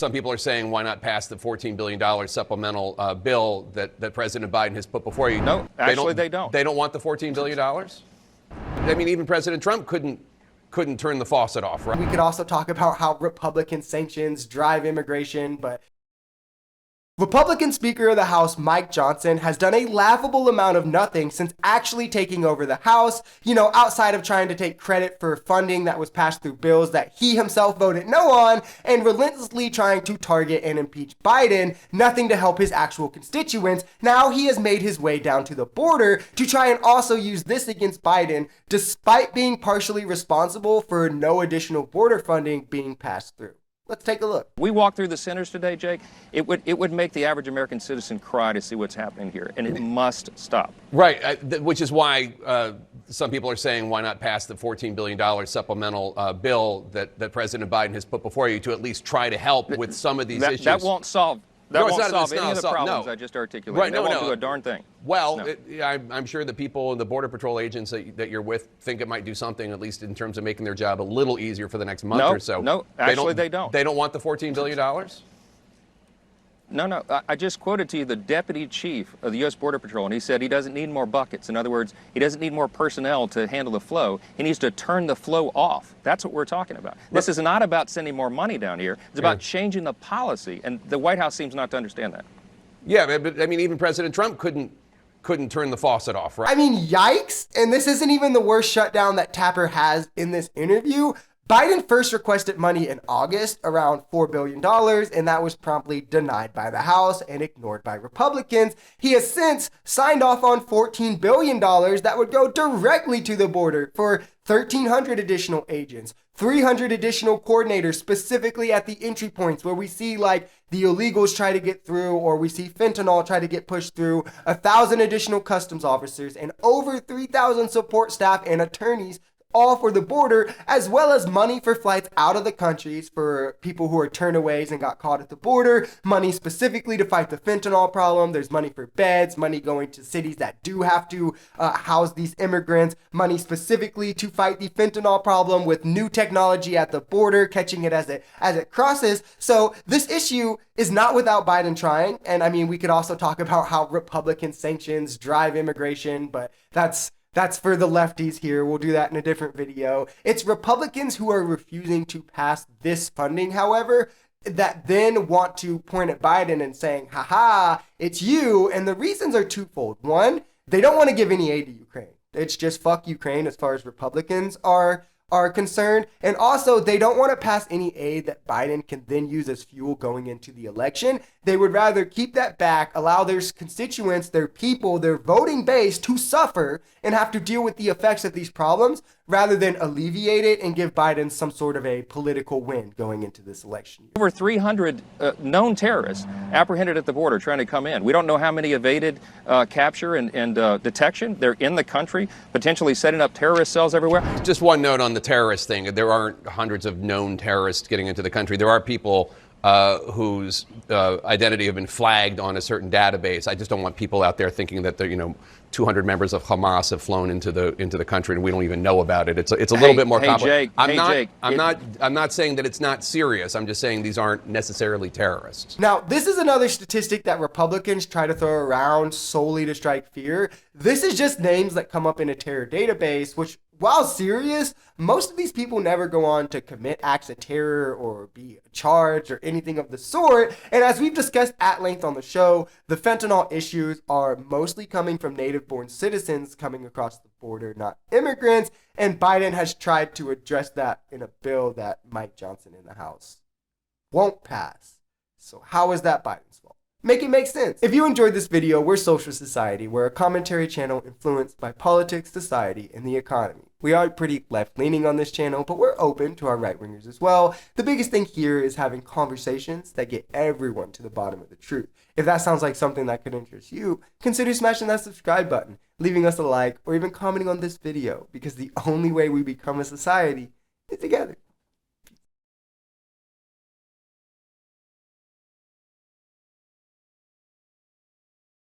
some people are saying, why not pass the $14 billion supplemental bill that President Biden has put before you? No, actually, they don't. They don't want the $14 billion? I mean, even President Trump couldn't turn the faucet off, right? We could also talk about how Republican sanctions drive immigration, but Republican Speaker of the House Mike Johnson has done a laughable amount of nothing since actually taking over the House, outside of trying to take credit for funding that was passed through bills that he himself voted no on, and relentlessly trying to target and impeach Biden, nothing to help his actual constituents. Now he has made his way down to the border to try and also use this against Biden, despite being partially responsible for no additional border funding being passed through. Let's take a look. We walked through the centers today, Jake. It would make the average American citizen cry to see what's happening here, and it must stop. Right, which is why some people are saying, why not pass the $14 billion supplemental bill that President Biden has put before you to at least try to help with some of these issues. That won't solve. That won't solve any of the problems no. I just articulated. Right, that won't do a darn thing. Well, No. I'm sure the people, the Border Patrol agents that you're with think it might do something, at least in terms of making their job a little easier for the next month or so. No, actually they don't. They don't want the $14 billion? No. I just quoted to you the deputy chief of the U.S. Border Patrol, and he said he doesn't need more buckets. In other words, he doesn't need more personnel to handle the flow. He needs to turn the flow off. That's what we're talking about. This is not about sending more money down here. It's about changing the policy, and the White House seems not to understand that. Yeah, but I mean, even President Trump couldn't turn the faucet off, right? I mean, yikes. And this isn't even the worst shutdown that Tapper has in this interview. Biden first requested money in August, around $4 billion, and that was promptly denied by the House and ignored by Republicans. He has since signed off on $14 billion that would go directly to the border for 1,300 additional agents, 300 additional coordinators specifically at the entry points where we see like the illegals try to get through, or we see fentanyl try to get pushed through, 1,000 additional customs officers, and over 3,000 support staff and attorneys, all for the border, as well as money for flights out of the countries for people who are turnaways and got caught at the border, money specifically to fight the fentanyl problem. There's money for beds, money going to cities that do have to house these immigrants, money specifically to fight the fentanyl problem with new technology at the border, catching it as it crosses. So this issue is not without Biden trying. And I mean, we could also talk about how Republican sanctions drive immigration, but that's for the lefties here. We'll do that in a different video. It's Republicans who are refusing to pass this funding, however, that then want to point at Biden and saying, haha, it's you. And the reasons are twofold. One, they don't want to give any aid to Ukraine. It's just fuck Ukraine as far as Republicans are concerned. And also, they don't want to pass any aid that Biden can then use as fuel going into the election. They would rather keep that back, allow their constituents, their people, their voting base to suffer and have to deal with the effects of these problems rather than alleviate it and give Biden some sort of a political win going into this election. Over 300 known terrorists apprehended at the border trying to come in. We don't know how many evaded capture and detection. They're in the country, potentially setting up terrorist cells everywhere. Just one note on the terrorist thing. There aren't hundreds of known terrorists getting into the country. There are people whose identity have been flagged on a certain database. I just don't want people out there thinking that 200 members of Hamas have flown into the country and we don't even know about it. It's a little bit more complicated. Jake, I'm not saying that it's not serious. I'm just saying these aren't necessarily terrorists. Now, this is another statistic that Republicans try to throw around solely to strike fear. This is just names that come up in a terror database, which, while serious, most of these people never go on to commit acts of terror or be charged or anything of the sort. And as we've discussed at length on the show, the fentanyl issues are mostly coming from native-born citizens coming across the border, not immigrants. And Biden has tried to address that in a bill that Mike Johnson in the House won't pass. So how is that Biden's fault? Make it make sense. If you enjoyed this video, we're Social Society. We're a commentary channel influenced by politics, society, and the economy. We are pretty left-leaning on this channel, but we're open to our right-wingers as well. The biggest thing here is having conversations that get everyone to the bottom of the truth. If that sounds like something that could interest you, consider smashing that subscribe button, leaving us a like, or even commenting on this video, because the only way we become a society is together.